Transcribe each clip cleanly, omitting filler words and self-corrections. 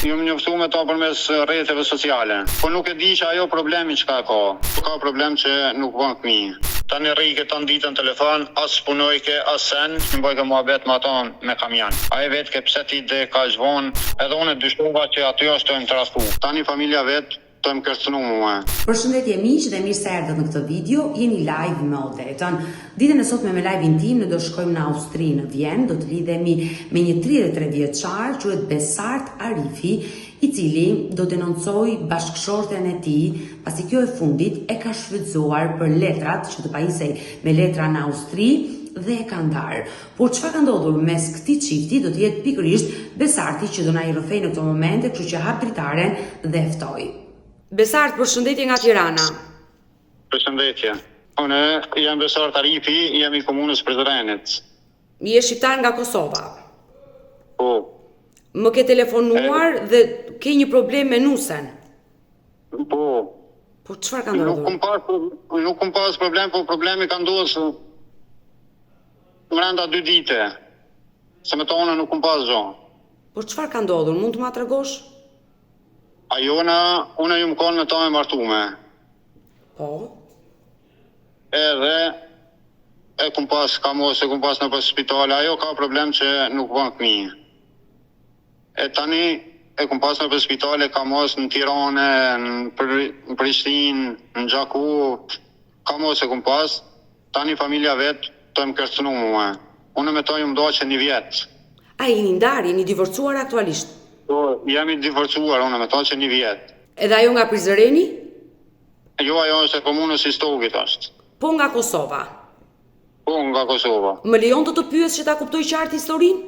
Jam njoftu me ta përmes rrjeteve sociale. Po nuk e di që ajo problemi çka ka. Ka problem që nuk bën fëmijë. Tani rrike ta ditë në telefon, as punoj ke, as sen, më bëj ke muhabet me ata me kamion. Ai vet ke pse ti dhe ka zhvon, edhe unë dyshova që aty është të trastu. Tani familja vet të më kërcënu mua. Përshëndetje miq dhe mirë se erdhët në këtë video. Jeni live me Odetën. Ditën e sotme me live-in tim ne do shkojmë në Austri, në Vjen, do të lidhemi me një 33 vjeçar, quhet Besart Arifi, i cili do denoncoj bashkëshorten e tij, pasi kjo e fundit e ka shfrytzuar për letrat që të pajisej me letra në Austri dhe e ka ndarë. Por çfarë ka ndodhur mes këtij çifti do të jetë pikërisht Besarti që do na i rrëfej në këto momente, kështu që hap dritaren dhe e ftoj. Besart, përshëndetje nga Tirana. Përshëndetje. Unë jam Besart Arifi, jam i komunës Prizrenit. Je shqiptar nga Kosova. Po. Më ke telefonuar dhe ke një problem me nusen. Po. Po çfarë ka ndodhur? Nuk kum pas problem, po problemi ka ndodhur brenda 2 dite. Se me tonë nuk kum pas gjë. Po çfarë ka ndodhur? Mund të ma tregosh? Unë ju më konë me ta me martume. Po. Edhe e kum pas në pas spitale, ajo ka problem që nuk bën fëmijë. E tani e kum pas në pas spitale, ka mos në Tiranë, në Prishtinë, në Gjaku, ka mos e kum pas, tani familja vet të më kërcënu mua. Unë me ta ju më doqe 1 vjet. A jeni ndarë, jeni divorcuar aktualisht? Po, jemi divorcuar, unë me ta që 1 vjet. Edhe ajo nga Prizreni? Jo, ajo është e komunës Istogit është. Po nga Kosova? Po, nga Kosova. Më lejon të pyes që ta kuptoj qartë historinë?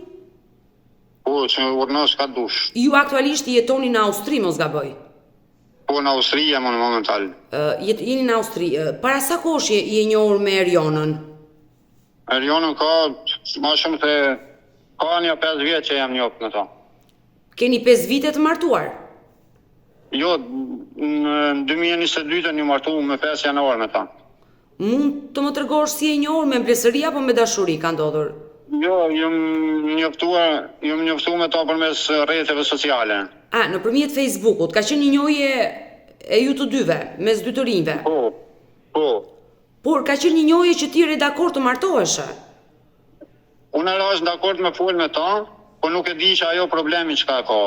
Po, që urnosh ka dush. Ju aktualisht jetoni në Austri, mos gaboj? Po, në Austri jam në momental. Jeni në Austri. Para sa kohësh je njohur me Erionën? Erionën ka ma shumë se ka një 5 vjet që jam njohur në ta. Keni 5 vite të martuar? Jo, në 2022 një martu me 5 janar me ta. Mund të më tregosh si e njohur, me mbledhëri apo me dashuri ka ndodhur? Jo, jam njoftuar me ta përmes rrjeteve sociale. Nëpërmjet Facebookut, ka qenë një njohje e ju të dyve, mes dy të rinjve? Po. Por ka qenë një njohje që ti je dakord të martoheshe? Unë rash dakord me fol me ta, po nuk e di që ajo problemi çka ka.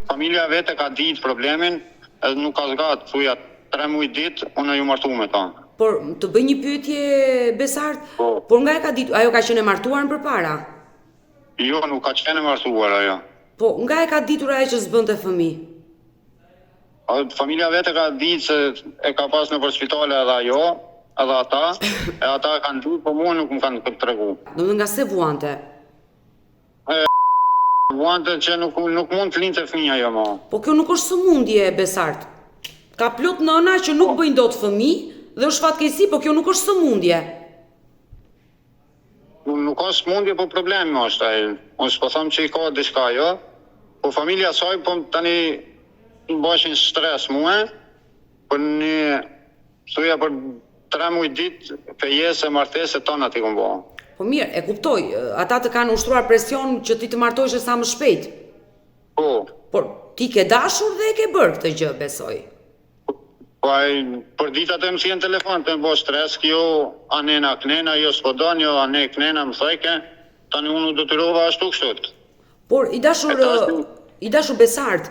Familja vete ka ditë problemin, edhe nuk ka zgat, thuja 3 muaj ditë, unë ju martu me ta. Por të bëj një pyetje, Besart, Po. Por nga e ka ditur, ajo ka qenë e martuar përpara? Jo, nuk ka qenë e martuar ajo. Po nga e ka ditur ajo që s'bënte fëmijë? Familja vete ka ditë se e ka pas në për spitale edhe ajo, edhe ata, e ata kanë ditë, po mua nuk më kanë tregu. Domethënë nga se vuante? Vuante që nuk mund të lindte fëmija jo ma. Po kjo nuk është sëmundje, Besart. Ka plot nëna që nuk bëjnë dot fëmijë dhe është fatkeqësi, po kjo nuk është sëmundje. Nuk ka sëmundje, po problemi është ai. Unë s'po them që i ka diçka jo, po familja saj po tani më bashin stres mua, për për 3 muaj ditë fejese, martese, tona t'i kom bëha. Po mirë, e kuptoj, ata të kanë ushtruar presion që ti të martohesh sa më shpejt. Po. Por ti ke dashur dhe e ke bërë këtë gjë, besoj. Po për ditat e më si në telefon, të më bo stres, kjo anena knena, jo s'po don, jo ane knena më thajke, tani unë do të rova ashtu kështot. Por i dashur Besart,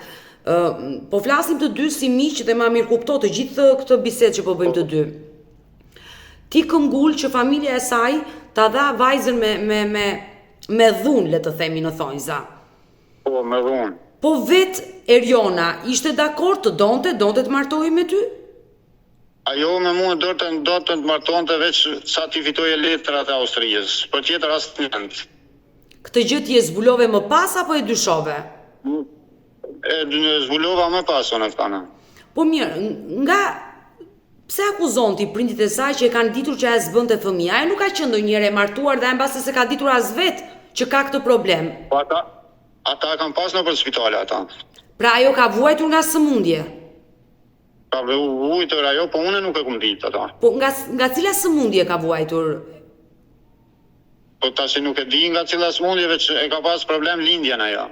po flasim të dy si miq dhe ma mirë kupto të gjithë këtë bisedë që po bëjmë të dy. Ti këmgull që familja e saj ta dha vajzën me dhunë, le të themi në thonjza. Po, me dhunë. Po vet Eriona ishte dakord të donte të martohej me ty? Ajo me mua do të martonte veç sa ti fitoje letrat e Austrisë, për tjetër as njënd. Këtë gjë ti e zbulove më pas apo e dyshove? E zbulova më pas unë këtana. Po mirë, pse akuzon ti prindit e saj që e kanë ditur që ajo s'bënte fëmijë? Ajo nuk ka qenë ndonjëherë e martuar dhe mbase se ka ditur as vet që ka këtë problem. Po ata kanë pas në për spitale ata. Pra ajo ka vuajtur nga sëmundje? Ka vuajtur ajo, po unë nuk e kum ditë ata. Po nga cila sëmundje ka vuajtur? Po tash nuk e di nga cila smundjeve që e ka pas problem lindjen ajo.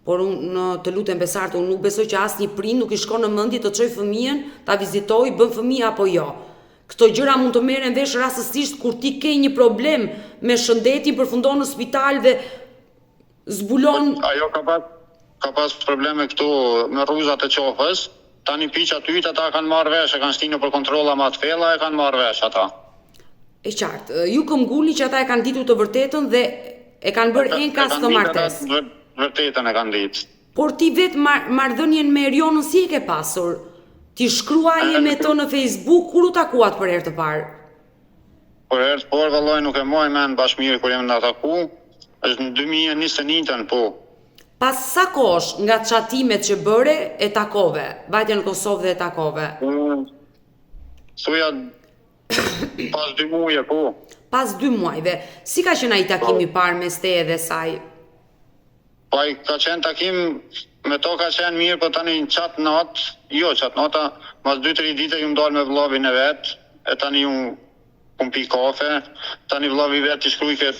Por unë të lutem Besart, unë nuk besoj që asnjë prind nuk I shkon në mendje të çojë fëmijën, ta vizitojë, bën fëmijë apo jo. Këto gjëra mund të merren vesh rastësisht kur ti ke një problem me shëndetin, përfundon në spital dhe zbulon. Ajo ka pas probleme këtu me rruzat e qofës. Tani piqa tyt ata kanë marrë vesh, e kanë shtinë për kontrolla më të thella, e kanë marrë vesh ata. E qartë, ju këmbgulni që ata e kanë ditur të vërtetën dhe e kanë bërë enkas të martesë. Vërtetën e kanë ditë. Por ti vetë marrëdhënien me Erionën si e ke pasur? Ti shkruaje me të në Facebook, kur u takuat për herë të parë? Për herë të parë vallai nuk e moj mend bashmiri kur jam na taku, është në 2021-ën po. Pas sa kosh nga çatimet që bëre e takove, vajte në Kosovë dhe e takove? Thuja pas 2 muajve po. Pas 2 muajve, si ka qenë ai takimi I parë mes teje dhe saj? Po ai ka qenë takim, me to ka qenë mirë, po tani në qatë natë, qatë nata, mas 2-3 dite ju më dalë me vllavin e vetë, e tani ju kum pi kafe, tani vllavi vetë I shkrujke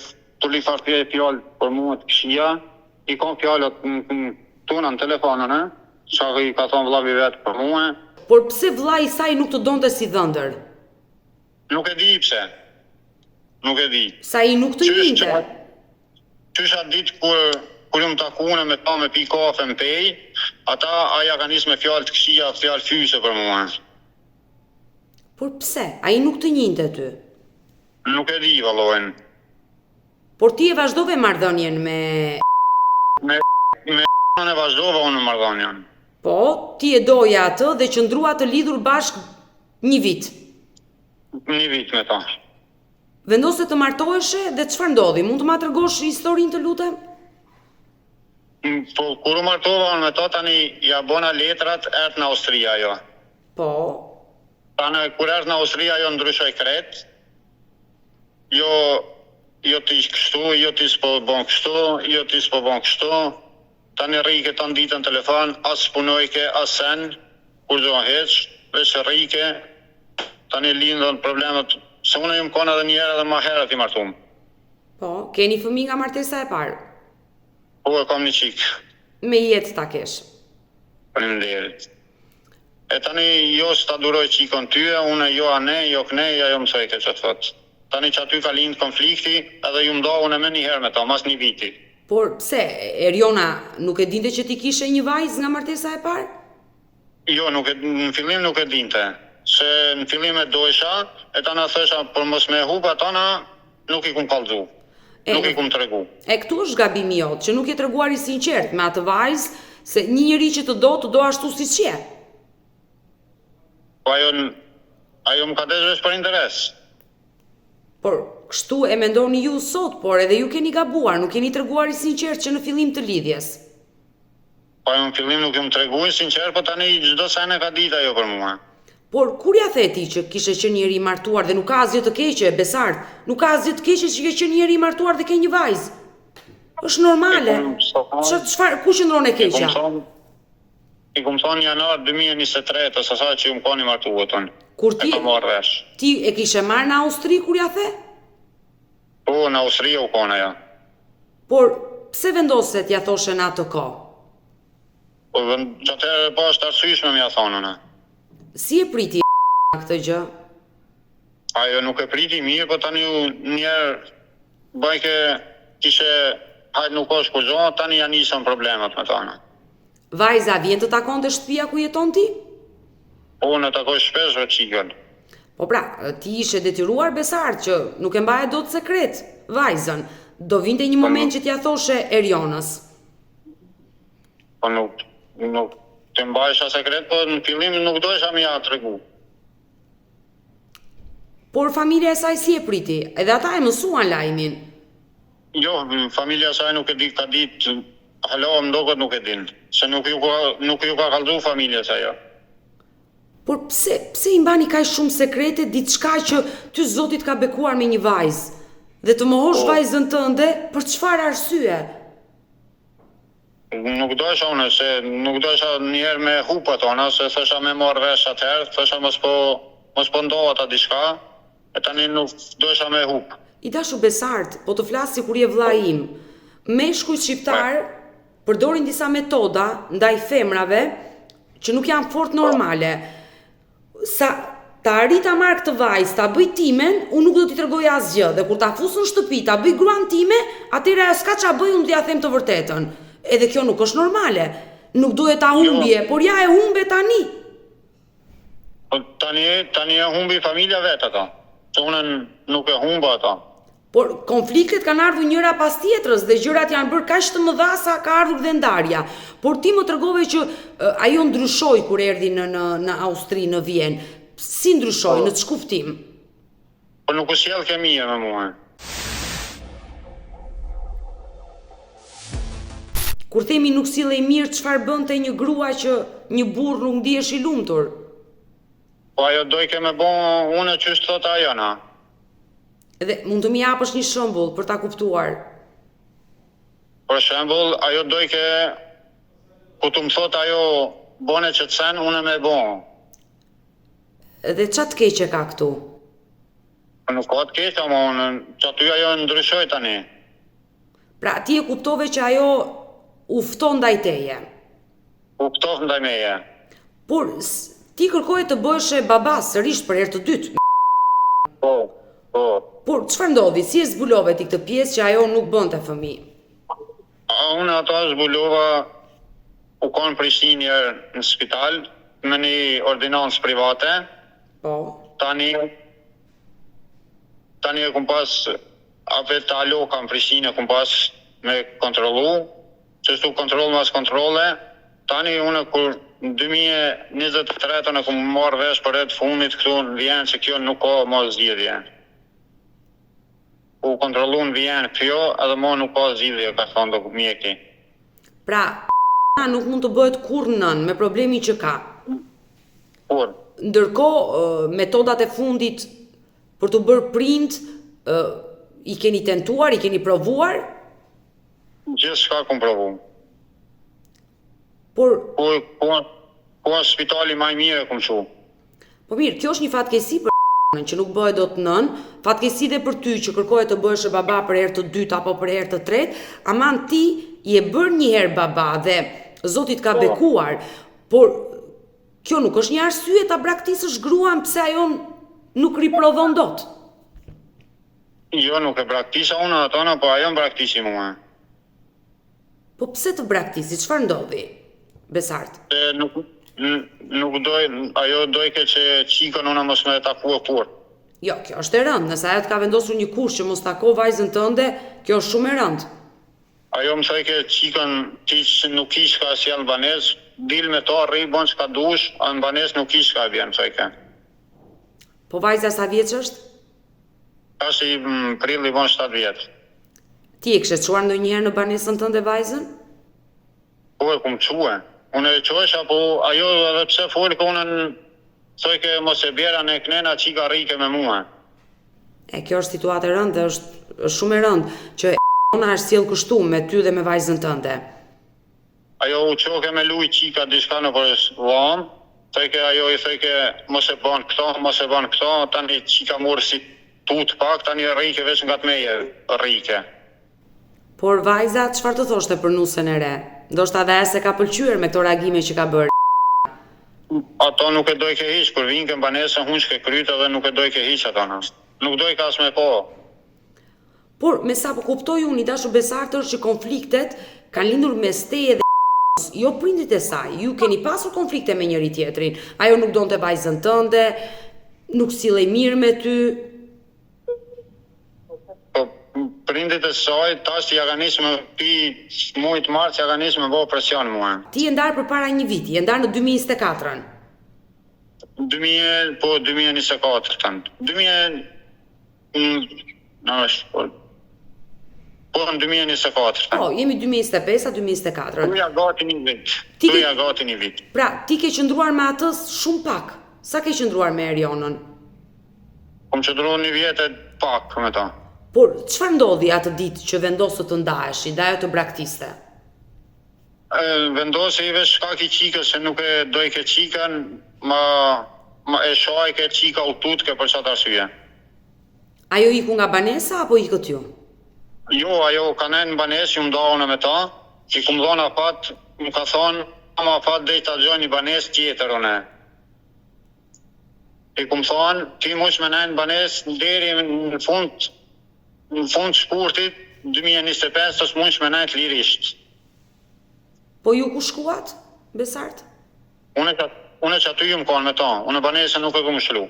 të li fartje e fjallë për mua të këshia, I kam fjallët tuna në telefonën, qa I ka thonë vllavi vetë për mua. Por pse vllai I saj nuk të donte si dhëndër? Nuk e di pse. Nuk e di. Sa I nuk të njinte? Qysha ditë kur ju më takune me ta me pi kafe më pej, ata aja ka nisë me fjallë të këshia, fjallë fyse për mua. Por pse? Ai nuk të njinte ty? Nuk e di, vallojnë. Por ti e vazhdove marrëdhënien me e vazhdova unë marrëdhënien. Po, ti e doja atë dhe qëndrua të lidhur bashk 1 vit. 1 vit me ta. Vendose të martoheshe dhe çfarë ndodhi? Mund të ma tregosh historinë të lutem? Po, kur u martova unë me ta, tani ja bona letrat, erdh në Austria ajo. Po. Tani kur erdh në Austria ajo ndryshoi krejt. Jo ti kështu, jo ti s'po bën kështu, jo ti s'po bën kështu. Tani rrike ta ditën në telefon, as punojke, as sen, kur do heq, veç rrike. Tani lindën problemet, se unë jam kanë edhe një herë edhe më herët I martum. Po, keni fëmijë nga martesa e parë? Po, e kam një qik. Me jetë ta kesh? Faleminderit. E tani jo s'ta duroj qikon tyje, unë jo ane, jo këne, jo mësoj ke që të thotë. Tani që aty ka lindë konflikti, edhe ju mdo unë me një herë me ta, mas 1 viti. Por pse, Eriona nuk e dinte që ti kishe një vajzë nga martesa e parë? Jo, në fillim nuk e dinte. Se në fillim e dojsha, e ta na thësha për mos me hupa tana, nuk I kum kallëzu. Nuk I kum tregu. E këtu është gabimi jot, që nuk je treguar I sinqert me atë vajzë, se një njeri që të do ashtu si që je. Po ajo më ka desh për interes. Por kështu e mendoni ju sot, por edhe ju keni gabuar, nuk keni treguar I sinqert që në fillim të lidhjes. Po ajo në fillim nuk ju më tregu I sinqert, po tani çdo sen e ka ditë ajo për mua. Por kur ja the ti që kishe qenë njeri I martuar dhe nuk ka asgjë të keqe, Besart, nuk ka asgjë të keqe që ke qenë njeri I martuar dhe ke një vajzë. Është normale. Çfarë ku qëndron e keqja? I kum thonë janar 2023, ose sa që ju më koni martuar tonë. Kur ti e kishe marrë në Austri kur ja the? Po, në Austri u kona ja. Por pse vendose t'ja thoshe në atë kohë? Po, që atëherë po është arsyeshme m'ja thonën. Si e priti këtë gjë? Ajo nuk e priti mirë, po tani njerë bajke kishe hajtë nuk është kur gjohë, tani janë nisën problemet me tana. Vajza vjen të takon të shtëpia ku jeton ti? Po, në takoj shpesh vë qikën. Po pra, ti ishe detyruar Besart që nuk e mbaje do të sekret vajzën. Do vinte një moment që t'ja thoshe Erionës. Po nuk të mbajsha sekret, po në fillim nuk dojsha mi ja tregu. Por familja e saj si e priti? Edhe ata e mësuan lajmin. Jo, familja e saj nuk e di, ka ditë, hala më ndoket nuk e din, se nuk ju ka kallëzu familja e saj. Por pse I mbani kaq shumë sekrete diçka që ty Zotit ka bekuar me një vajzë? Dhe të mohosh vajzën tënde për çfarë arsye? Nuk dojsha unë, se nuk dojsha njerë me hupa tona, se thësha me marrë vesh atëherë, thësha mos po ndohet a diçka, e tani nuk dojsha me hup. I dashur Besart, po të flas si kur je vlla im. Meshkujt shqiptar përdorin disa metoda ndaj femrave që nuk janë fort normale. Sa ta arrit ta marr këtë vajzë, ta bëj timen, unë nuk do t'i tregoj asgjë. Dhe kur ta fus në shtëpi, ta bëj gruan time, atëherë ajo s'ka ç'a bëj, unë t'ia them të vërtetën. Edhe kjo nuk është normale. Nuk duhet ta humbje, por ja e humbe tani. Po tani e humbi familja vet ata. Që unë nuk e humba ata. Por konfliktet kanë ardhur njëra pas tjetrës dhe gjërat janë bërë kaq të mëdha sa ka ardhur dhe ndarja. Por ti më tregove që ajo ndryshoi kur erdhi në Austri, në Vjenë. Si ndryshoi, në ç'ku kuptim? Po nuk u sjell ke mirë me mua. Kur themi nuk sillej mirë, çfarë bënte një grua që një burr nuk ndihesh i lumtur? Po ajo dojke me bo unë që është thot ajo na. Dhe mund të më japësh një shembull për ta kuptuar. Për shembull, ajo dojke ku të më thot ajo bone që të sen, unë me bo. Dhe ç'a të keqe ka këtu? Nuk ka të keqe, ama unë që aty ajo ndryshoj tani. Pra ti e kuptove që ajo u fton ndaj teje. U ftof ndaj meje. Por ti kërkoje të bëhesh e baba sërish për herë të dytë. Po. Por çfarë ndodhi? Si e zbulove ti këtë pjesë që ajo nuk bënte fëmijë? Unë ato zbulova u konë Prishtinë në spital me një ordinancë private. Po. Tani e kum pas apet të aloka në Prishtinë kum pas me kontrollu, që shtu kontrol mas kontrole. Tani unë kur në 2023 e kum marrë vesh për rreth fundit këtu në Vjenë që kjo nuk ka mos zgjidhje. U kontrollu në Vjenë kjo edhe mo nuk ka zgjidhje, ka thonë do mjeki. Pra, nuk mund të bëhet kurrë nën me problemin që ka. Kur? Ndërkohë, metodat e fundit për të bërë prind, i keni tentuar, i keni provuar? Gjithë shka kum provu. Por, ku është spitali maj mire kum shu. po mirë, kjo është një fatkeqësi për që nuk bëhet dot nën, fatkeqësi dhe për ty që kërkohet të bëhesh e baba për herë të dytë apo për herë të tretë, aman ti je bërë një herë baba dhe Zoti ka bekuar, por kjo nuk është një arsye ta braktisësh gruan pse ajo nuk riprodhon dot. Jo, nuk e braktisa unë atona, po ajo më braktisi mua. Po pse të braktisi? Çfarë ndodhi? Besart. Se nuk doj, ajo dojke që qikën unë mos me taku e kur. Jo, kjo është e rëndë, nëse ajo të ka vendosur një kush që mos tako vajzën tënde, kjo është shumë e rëndë. Ajo më thëjke qikën ti që nuk ish ka si albanes, dil me ta rri, bon që ka dush, albanes nuk ish ka bjen, më thëjke. Po vajza sa vjeç është? Ka si prilli bon 7 vjetë. Ti e kështë quar ndonjëherë në banesën tënde vajzën? Po e kum quë. Unë e qojsha, po ajo edhe pse folë ka unë thojke mos e bjera në knena qika rike me mua. E kjo është situatë e rëndë, është shumë e rëndë, që ona është sjellë kështu me ty dhe me vajzën tënde. Ajo u qoke me luj qika diçka në për vam, thojke ajo i thojke mos e ban këto, tani qika murë si tut pak, tani rike veç nga të meje rike. Por vajza, çfarë të thoshte për nusën e re? Ndoshta edhe se ka pëlqyer me këto reagime që ka bërë. Ato nuk e dojke hiq, kur vinë ke banesën hunç ke krytë dhe nuk e dojke hiq ato në. Nuk dojke as me po. Por me sa po kuptoj unë i dashur Besartër që konfliktet kanë lindur mes teje dhe jo prindit e saj. Ju keni pasur konflikte me njëri tjetrin. Ajo nuk donte vajzën tënde, nuk sillej mirë me ty. Prindit e saj, tash ja ka nisë me pi mujt mars, ja ka nisë me bo presion mua. Ti e ndarë për para një viti, e ndarë në 2024-ën. 2024-ën. Po në 2024-ën. Po, jemi 2025-2024. Tuja gati një vit. Pra, ti ke qëndruar me atës shumë pak. Sa ke qëndruar me Erionën? Kom qëndruar një vjetë pak me ta. Por, çfarë ndodhi atë ditë që vendosë të ndaheshi, dhe ajo të braktiste? Vendosi i vesh shkak i qikës, se nuk e dojke qikën, ma e shajke qika u tutke për qatë arsye. Ajo iku nga banesa apo ikët ju? Jo, ajo ka nejnë në banesë, ju më dahune me ta, i ku më dhona afat, më ka thonë, ama afat dhe i ta gjoj një banesë tjetër une. I ku më thonë, ti mush me nejnë në banesë deri në fund shkurtit, 2025, të s'mush me nejnë lirisht. Po ju ku shkuat, Besart? Une që aty ju më konë me ta, unë banesë nuk e ku më shlu.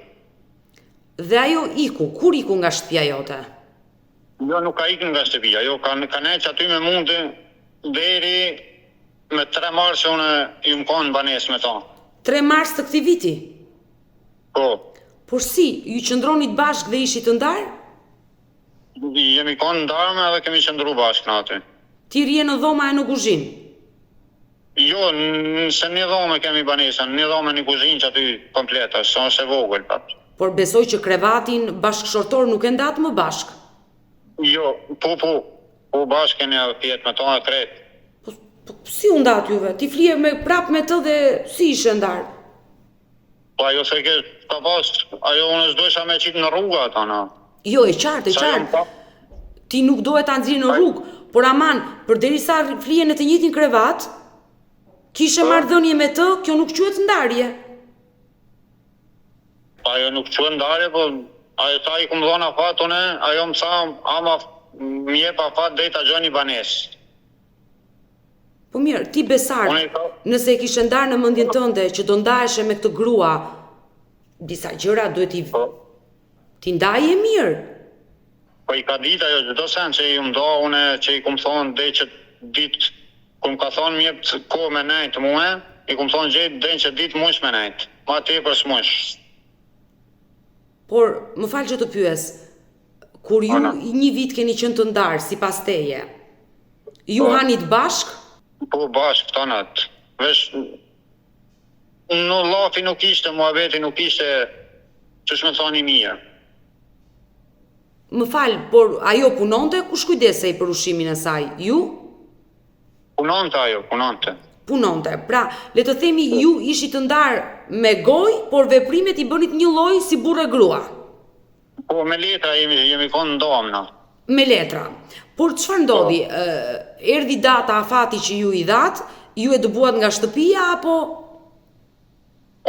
Dhe ajo iku, kur iku nga shtëpia jote? Jo, nuk ka ikën nga shtëpia, jo, ka nejnë që aty me mundë deri me 3 mars që unë ju më konë në banesë me ta. 3 mars të këtij viti? Po, Por si, ju qëndronit bashkë dhe ishit të ndarë? jemi konë ndarme edhe kemi qëndru bashkë në aty. Ti rje në dhoma e në kuzhinë? Jo, se një dhome kemi banesën, një dhome një kuzhinë që aty kompleta, sa është e vogël pat. Por besoj që krevatin bashkëshortor nuk e ndatë më bashkë. Jo, po bashkë keni pjetë me ta e kretë. Po si u ndatë juve? Ti flije prap me të dhe si ishe ndarë? Po ajo se ke ka pas, ajo unë s'dojsha me qitë në rruga ata na. Jo, e qartë, e qartë. Ti nuk dohet ta nxjerrë në rrugë, por aman, përderisa flije në të njëjtin krevat, kishe marrëdhënie me të, kjo nuk quhet ndarje. Ajo nuk quhet ndarje, po ajo sa i ku më dhona afat une, ajo më sa ama më jep afat dhe i ta gjoj një banesë. Po mirë, ti Besart, nëse e kishe ndarë në mendjen tënde që do ndaheshe me këtë grua, disa gjëra duhet ti ndaje mirë. Po i ka ditë ajo çdo sen që i më do une, që i ku më thonë dhe që ditë, ku më ka thonë më jep kohë me nejtë muhe, i ku më thonë gjejtë dhe që ditë mush me nejtë, ma tepër s'mush. Por, më falë që të pyes, kur ju një vit keni qenë të ndarë sipas teje, ju hanit bashkë? Po bashkë tanat. Vesh në lafi nuk ishte, muhabeti nuk ishte që shme thoni mirë. Më falë, por ajo punonte, kush kujdesej për ushimin e saj? Ju? Punonte ajo, punonte. Punonte. Pra, le të themi ju ishit të ndarë me gojë, por veprimet i bënit një lloj si burrë e grua. Po me letra jemi konë ndomna. Me letra. Por çfarë ndodhi? Erdhi data afati që ju i dhat, ju e dëbuat nga shtëpia apo?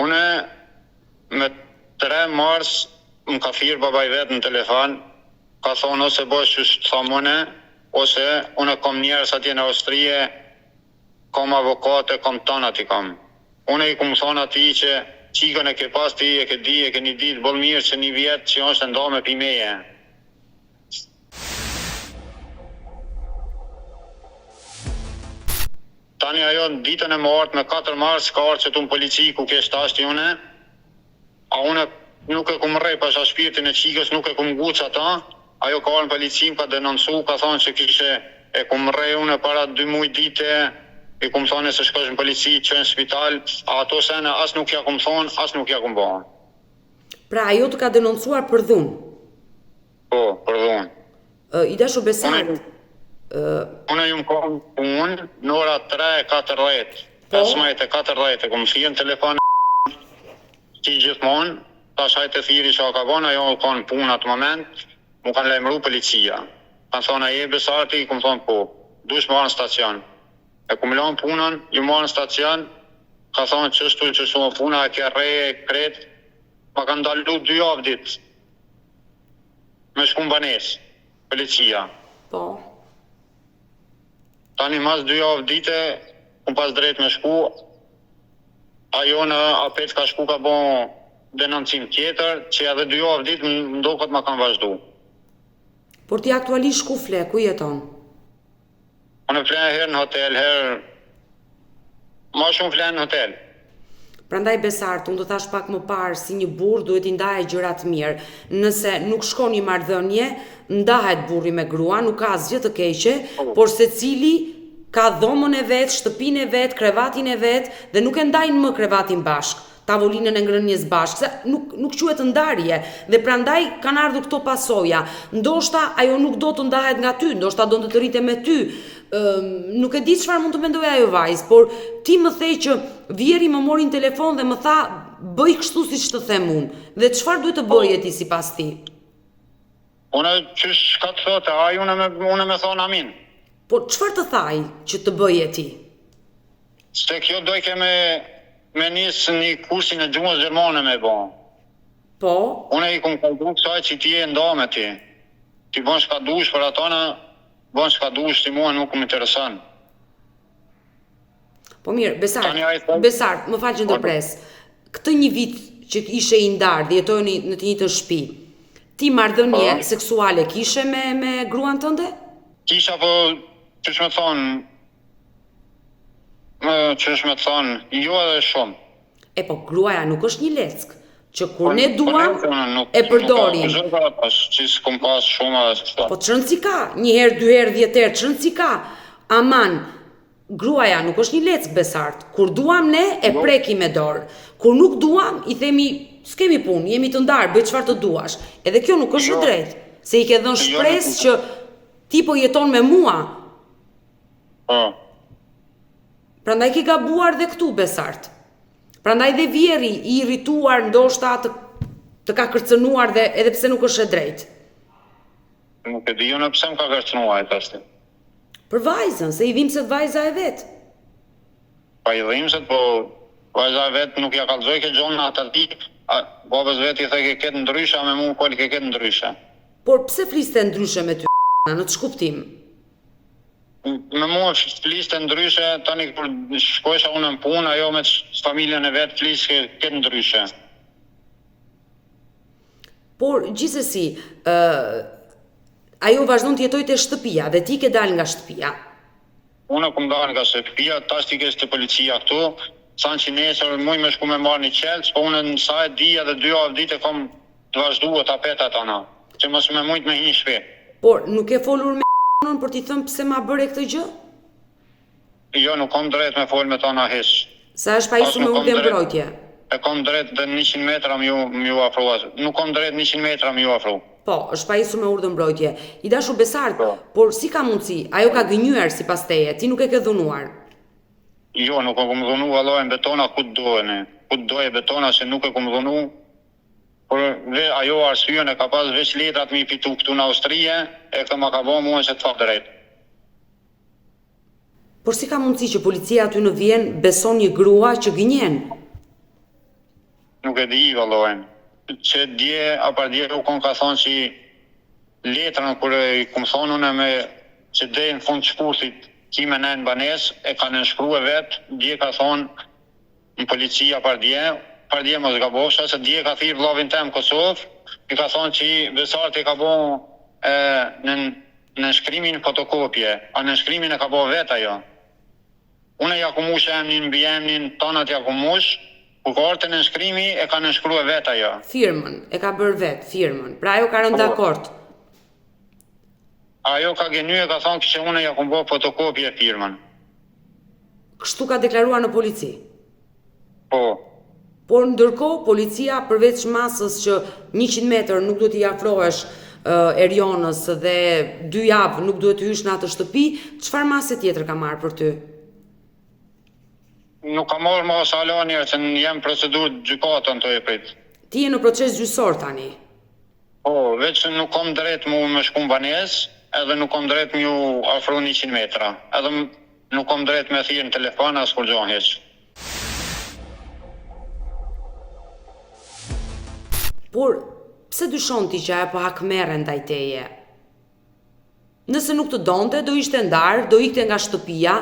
Une me 3 mars më ka thirrë babaj vetë në telefon, ka thonë ose bosh që thamune, ose une kom njerës atje në Austrije, kom avokate, kom tanat i kom. Une i kom thonë ati që qikën e ke pas ti, e ke di, e ke një ditë bëllë mirë që një vjetë që është nda me pimeje. Tani ajo në ditën e martë me 4 mars ka arë që tu në polici ku ke shtashti une, a une nuk e kum rej pasha shpirtin e qikës, nuk e kum guç ata, ajo ka arë në polici më ka denoncu, ka thonë që kishe e kum rej une para 2 muaj dite, i kum thonë se shkosh në polici, që në spital, a ato sene as nuk ja kum thonë, as nuk ja kum bëhen. Pra ajo të ka denoncuar për dhunë? Po, për dhunë. I dashu Besart. Une ju më kom punë në ora 3:40, 15:40, ku më thirë në telefon që gjithmonë, tash hajtë thiri që a ka bon, ajo më konë punë atë moment, mu kanë lajmëru policia. Kanë thonë a je Besarti, ku më thonë po, dush marë në stacion. E ku më lanë punën, ju marë në stacion, ka thonë qështu që shumë puna, e kja reje, kretë, ma kanë dalu 2 javë ditë, me shku në banesë, policia. Po. Tani mas 2 javë dite, unë pas drejt me shku, ajo në apet ka shku ka bon denoncim tjetër, që edhe 2 javë ditë më do këtë ma kanë vazhdu. Por ti aktualisht ku fle, ku jeton? Unë flenë herë në hotel, herë, ma shumë flenë në hotel. Prandaj Besart, unë do thash pak më parë si një burr duhet i ndaje gjërat mirë. Nëse nuk shkon një marrëdhënie, ndahet burri me grua, nuk ka asgjë të keqe, por secili ka dhomën e vet, shtëpinë e vet, krevatin e vet dhe nuk e ndajnë më krevatin bashk, tavolinën e ngrënies bashk, se nuk quhet ndarje dhe prandaj kanë ardhur këto pasoja. Ndoshta ajo nuk do të ndahet nga ty, ndoshta do të rritet me ty. Nuk e di çfarë mund të mendoj ajo vajzë, por ti më the që Vjeri më mori në telefon dhe më tha bëj kështu siç të them unë. Dhe çfarë duhet të bëje ti sipas ti? Unë qysh ka të thote, unë me thonë amin. Po çfarë të thaj që të bëje ti? Se kjo dojke me nisë një kursin e gjuhës gjermane me bo. Po? Unë i kumë kaldu kësaj që ti e nda me ti. Ti bën shka dush për atona, bën shka dush, ti mua nuk më interesan. Po mirë, Besart, më falë që ndërpres. Këtë një vit që ishe i ndarë, dhe jetojnë në të njëjtën shtëpi, ti marrëdhënie seksuale kishe me gruan tënde? Kisha, po, qysh me thonë, jo edhe shumë. E po, gruaja nuk është një leck, që kur ne duam, e përdorim. Që s'kom pas shumë edhe se shta. Po të rëndësi ka, një herë, 2 herë, 10 herë, të rëndësi ka. Aman, gruaja nuk është një leck, Besart. Kur duam ne, e prekim me dorë. Kur nuk duam, i themi, s'kemi punë, jemi të ndarë, bëj çfarë të duash. Edhe kjo nuk është drejt, se i ke dhënë shpresë që ti po jeton me mua. Po. Prandaj ke gabuar dhe këtu, Besart. Prandaj dhe Vjeri i irrituar, ndoshta të ka kërcënuar dhe edhe pse nuk është e drejtë. Nuk e di unë pse më ka kërcënuar e tashti. Për vajzën, se i dhimset vajza e vetë. Pa i dhimset, po vajza e vetë nuk ja kallzoj ke gjonë atë ati, babës vetë i the ke ketë ndryshe, a me mu koli ke ketë ndryshe. Por pse fliste ndryshe me ty, në të shkuptim? Me mua fliste ndryshe, tani kur shkojsha unë në punë, ajo me familjen e vetë fliste ketë ndryshe. Por, gjithsesi, ajo vazhdon të jetojë te shtëpia dhe ti ke dalë nga shtëpia. Unë kom dalë nga shtëpia, tash ti ke të policia këtu, sanë që nesër muj me shku me marrë një qelës, po unë në sajt dhja dhe 2 javë dite kom të vazhdu e tapetat ana, që mos me mujt me hi shpe. Por, nuk e folur me nën për t'i thëmë pse ma bëre këtë gjë? Jo, nuk kom drejt me fol me tona hish. Sa është pa isu me urdhje mbrojtje? E kom drejt dhe 100 metra m'ju afrua. Nuk kom drejt 100 metra m'ju afru. Po, është pa isu me urdhje mbrojtje. I dashur Besart, por si ka mundësi? Ajo ka gënyer sipas teje, ti nuk e ke dhunuar. Jo, nuk e kom dhunu vallojnë betona ku dojnë. Ku doje betona se nuk e kom dhunu. Por ajo arsyen e ka pas veç letrat mi pitu këtu në Austrije, e këtë ma ka bo mua që të fa drejt. Por si ka mundësi që policia aty në Vjen beson një grua që gënjen? Nuk e di vallojnë. Që dje, apar dje u kon ka thonë që letrën kër i kom thonë une me që dhe në fund shkursit ki me në banes, e ka nënshkru e vetë, dje ka thonë në policia par dje mos gabosha, se dje ka thirë vllavin tem Kosovë, i ka thonë që Besart i ka bo në shkrimin fotokopje, a në shkrimin e ka bo vetë ajo. Une ja kumush emnin, mbi emnin, tonat ja kumush, ku ka orte në shkrimi e ka nënshkru e vetë ajo. Firmën, e ka bërë vetë, firmën, pra ajo ka rënë dakord. Ajo ka genu e ka thonë që une ja kumë bo fotokopje firmën. Kështu ka deklaruar në polici? Po. Por ndërkohë, policia përveç masës që 100 metër nuk do t'i afrohesh Erionës dhe 2 javë nuk duhet të hysh në atë shtëpi, çfarë mase tjetër ka marrë për ty? Nuk ka marrë mas alanjer që jem procedurë gjykatën të e prit. Ti je në proces gjyqësor tani? Po, veç nuk kom drejt mu me shku në banes, edhe nuk kom drejt mu afru 100 metra. Edhe nuk kom drejt me thirë në telefon as kur gjohën heq. Por, pse dyshon ti që ajo po hakmerre ndaj teje? Nëse nuk të donte, do ishte ndarë, do ikte nga shtëpia,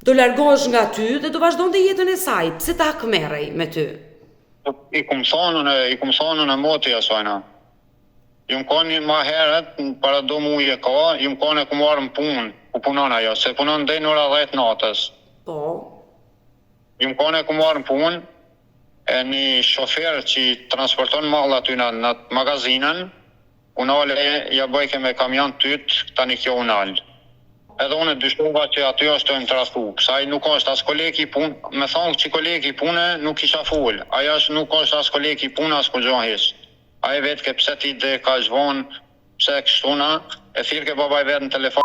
do largohesh nga ty dhe do vazhdonte jetën e saj. Pse ta hakmerrej me ty? I kum thonën e moti asajna. Ju më koni ma herët, para do mu e ka, ju më koni ku marrë në punë, ku punon ajo, se punon dhe në ora 10 natës. Po. Ju më koni ku marrë në punë, e një shofer që transporton mall aty në magazinën, unale ja bëjke me kamion tyt, tani kjo unal. Edhe unë dyshova që aty është të trafu, sa i nuk është as kolegi punë, me thonë që kolegi punë nuk isha full, aja nuk është as kolegi punë as kur gjohën heq. Aje vetë ke pse ti dhe ka zhvonë, pse kështuna, e thirë ke babaj vetë në telefon,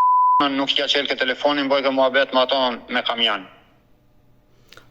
nuk kja qelë ke telefonin, bëjke mua betë me ato me kamion.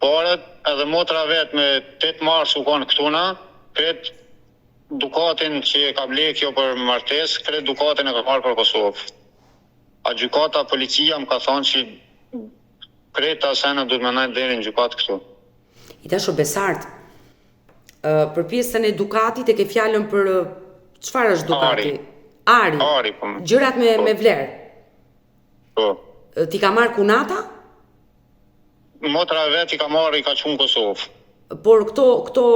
paret edhe motra vet me 8 mars u kanë këtuna, kret dukatin që e ka ble kjo për martesë, kret dukatin e ka marrë për Kosovë. A gjykata, policia më ka thonë që kreta sena duhet më ndajnë deri në gjykatë këtu. I dashur Besart, për pjesën e dukatit e ke fjalën për çfarë është dukati? Ari. Po. Gjërat me vlerë. Po. Ti ka marrë kunata? Motra vet i ka marrë, i ka çuar në Kosovë. Por këto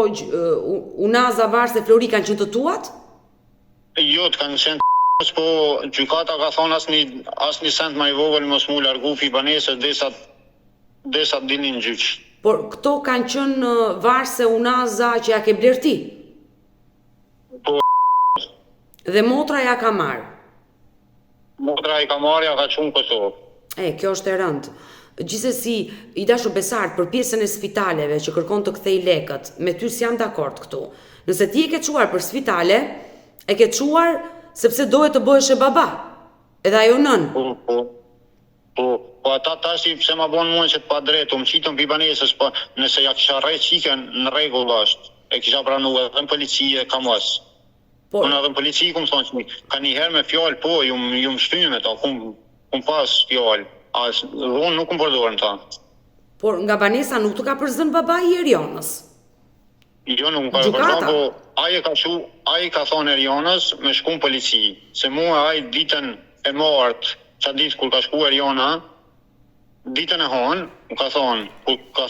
unaza varse Flori kanë qenë të tuat? Jo, të kanë qenë po gjykata ka thonë asnjë sent më i vogël mos mu largu fibanesës desa dilnin në gjyq. Por këto kanë qenë varse unaza që ja ke bler ti? Po. Dhe motra ja ka marrë? Motra i ka marrë, ja ka çuar në Kosovë. Kjo është e rëndë. Gjithsesi, i dashur Besart, për pjesën e spitaleve që kërkon të kthej lekët, me ty s'jam dakord këtu. Nëse ti e ke çuar për spitale, e ke çuar sepse dohet të bëhesh e baba. Edhe ajo nën. Po ata tash pse ma bën mua që të pa drejtë, më qitën pibanesës, po nëse ja kisha rrejt qiken në rregull është. E kisha pranuar edhe në policie, kam mos. Unë edhe në polici kum thonë që ka një herë me fjalë, po, ju më shtynë ta, kum pas fjalë. Unë nuk kum përdorën ta. Por nga banesa nuk të ka përzën baba i Erionës? Jo, nuk ka përdorën, po ai ka thonë Erionës me shku në polici. Se mua ai ditën e martë, qa ditë kur ka shku Eriona, ditën e honë, më ka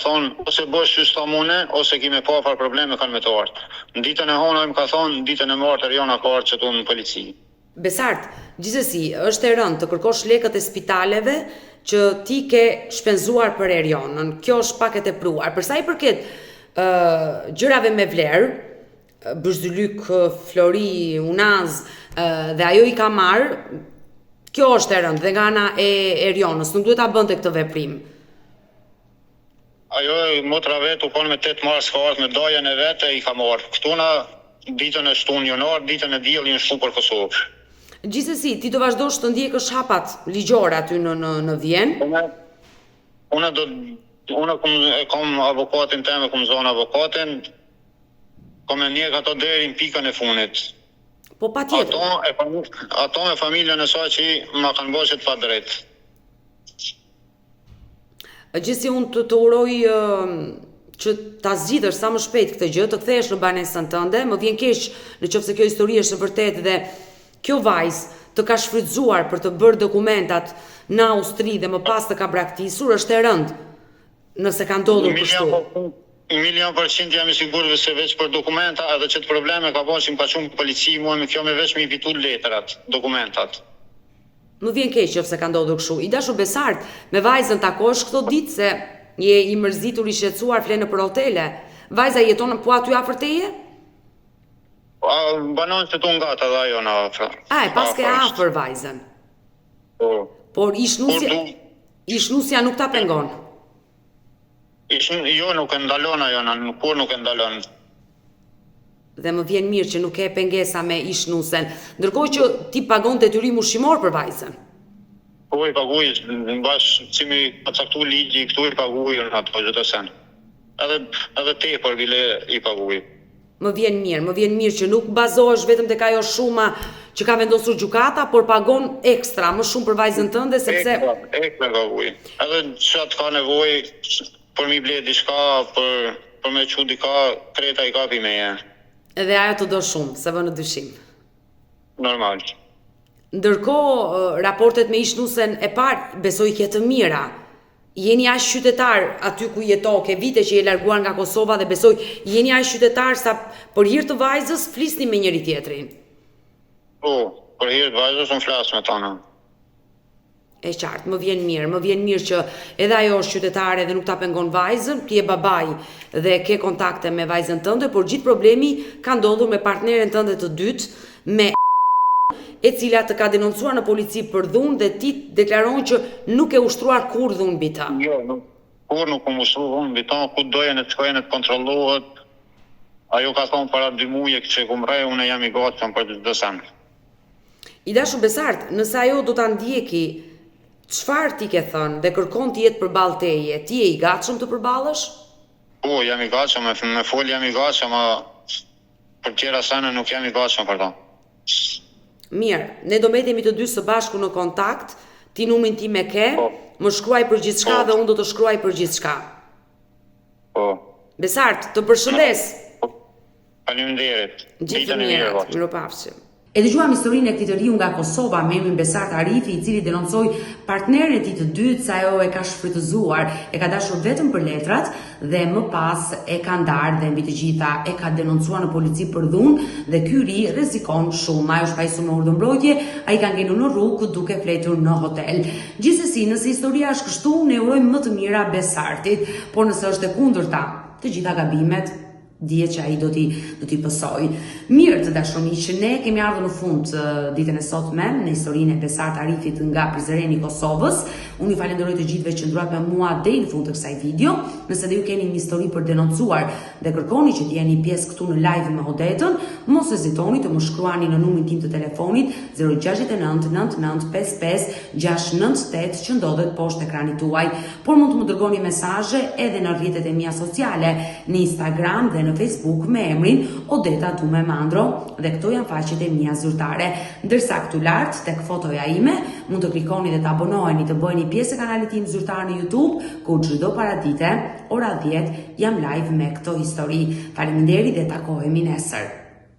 thonë, ose bësh që s'ta mune, ose kime pa far probleme kanë me të artë. Në ditën e honë, më ka thonë, në ditën e martë Eriona ka artë që tu në polici. Besart, gjithsesi, është e rëndë të kërkosh lekët e spitaleve që ti ke shpenzuar për Erionën. Kjo është pak e tepruar. Për sa i përket gjërave me vlerë, Bëshdylyk, Flori, Unaz, dhe ajo i ka marrë, kjo është e rëndë dhe nga ana e Erionës, nuk duhet ta bënte këtë veprim. Ajo motra vet u konë me 8 mars ka ardhur me dajën e vet e i ka marrë. Këtuna ditën e 7 janar, ditën e diellit në shku për Kosovë. Gjithsesi, ti do vazhdosh të ndjekësh hapat ligjore aty në Vjenë? Unë kam avokatin teme, kam zonë avokatin, kam e ndjek ato deri në pikën e funit. Po patjetër. Ato e familjen e saj që ma kanë bërë që të pa drejtë. Gjithsesi unë të uroj që ta zgjidhësh sa më shpejt këtë gjë, të kthehesh në banesën tënde. Më vjen keq nëse kjo histori është e vërtetë dhe kjo vajzë të ka shfrytzuar për të bërë dokumentat në Austri dhe më pas të ka braktisur, është e rëndë nëse ka ndodhur kështu. 100% jam i sigurt se veç për dokumenta edhe që të probleme ka bërë që më ka qumë polici mua me kjo me veç me i fitu letrat, dokumentat. Më vjen keq nëse ka ndodhur kështu. I dashur Besart, me vajzën takosh këto ditë se je i mërzitur, i shqetësuar, flenë për hotele. Vajza jeton po aty afër teje? Banon që tu nga të dhe ajo në afër. E pas ke afër vajzën. Por ishnusja nuk ta pengon. Jo, nuk e ndalon ajo, kur nuk e ndalon. Dhe më vjen mirë që nuk e pengesa me ishnusen, ndërkohë që ti pagon detyrim ushqimor për vajzën. Po i paguaj, në bashkë që mi caktu ligji, këtu i paguaj në ato gjithë të sen. Edhe tepër bile i paguaj. Më vjen mirë që nuk bazohesh vetëm tek ajo shuma që ka vendosur gjykata, por pagon ekstra, më shumë për vajzën tënde, sepse... Ekstra paguaj. Edhe që atë ka nevojë për mi ble diçka, për me që dika, kreta i kapi meje. Edhe ajo të do shumë, se vë në dyshim. Normal. Ndërkohë, raportet me ishnusen e parë, besoj ke të mira. Jeni aq qytetar aty ku jeto, ke vite që je larguar nga Kosova dhe besoj jeni aq qytetar sa për hir të vajzës flisni me njëri tjetrin. Po, për hir të vajzës unë flas me tona. E qartë, më vjen mirë që edhe ajo është qytetare dhe nuk ta pengon vajzën, ti je babai dhe ke kontakte me vajzën tënde, por gjithë problemi ka ndodhur me partneren tënde të dytë, me e cila të ka denoncuar në polici për dhunë dhe ti deklaron që nuk e ushtruar kur dhunë mbi ta. Jo, kur nuk më ushtru dhunë mbi ta, ku dojen e të shkojnë e të kontrollohet. Ajo ka thonë para 2 muje që ku mrej, unë jam i gatshëm për të dësen. I dashur Besart, nëse ajo do ta ndjeki, çfarë ti ke thënë dhe kërkon të jetë përballë teje, ti je i gatshëm të përballesh? Po, jam i gatshëm, me fol jam i gatshëm, për tjera sene nuk jam i gatshëm për ta. Mirë, ne do mbetemi të dy së bashku në kontakt, ti numrin tim e ke, më shkruaj për gjithçka dhe unë do të shkruaj për gjithçka. Po. Besart, të përshëndes. Faleminderit. Gjithë mirë, miropafshim. E dëgjuam historinë e këtij të riu nga Kosova me emrin Besart Arifi, i cili denoncoi partnerin e tij të dytë se ajo e ka shfrytëzuar, e ka dashur vetëm për letrat dhe më pas e ka ndarë dhe mbi të gjitha e ka denoncuar në polici për dhunë dhe ky ri rrezikon shumë. Ai është pajisur në urdhër mbrojtje, ai ka ngelur në rrugë duke fletur në hotel. Gjithsesi, nëse historia është kështu, ne urojmë më të mira Besartit, por nëse është e kundërta, të gjitha gabimet dihet që ai do t'i pësoj. Mirë të dashur miq, ne kemi ardhur në fund ditën e sotme në historinë e Besart Arifit nga Prizreni i Kosovës. Unë ju falenderoj të gjithëve që ndruat me mua deri në fund të kësaj video. Nëse dhe ju keni një histori për denoncuar dhe kërkoni që të jeni pjesë këtu në live me Odetën, mos hezitoni të më shkruani në numrin tim të telefonit 069 99 55 698 që ndodhet poshtë ekranit tuaj. Por mund të më dërgoni mesazhe edhe në rrjetet e mia sociale, në Instagram dhe në Facebook me emrin Odeta Dume Mandro dhe këto janë faqet e mia zyrtare. Ndërsa këtu lart tek fotoja ime mund të klikoni dhe të abonoheni të bëheni pjesë e kanalit tim zyrtar në YouTube, ku çdo paradite ora 10 jam live me këto histori. Faleminderit dhe takohemi nesër.